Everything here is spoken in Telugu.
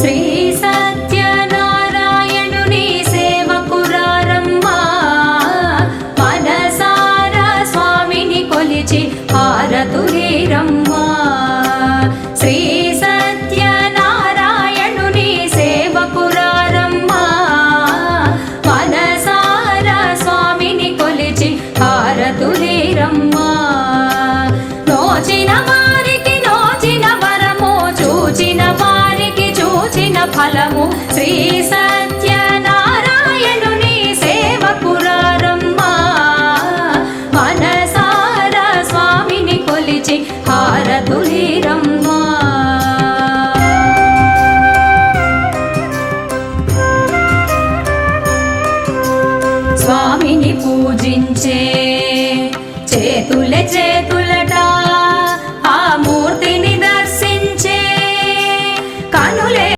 శ్రీ సత్యనారాయణుని సేవకురారమ్మా మనసారా స్వామిని కొలిచి హారతులేరమ్మా శ్రీ సత్యనారాయణుని సేవకురారమ్మా మనసారా స్వామిని కొలిచి హారతులేరమ్మా నోచిన వారికి నోచిన వరము చూచిన వారికి చూచిన ఫలము శ్రీ సత్య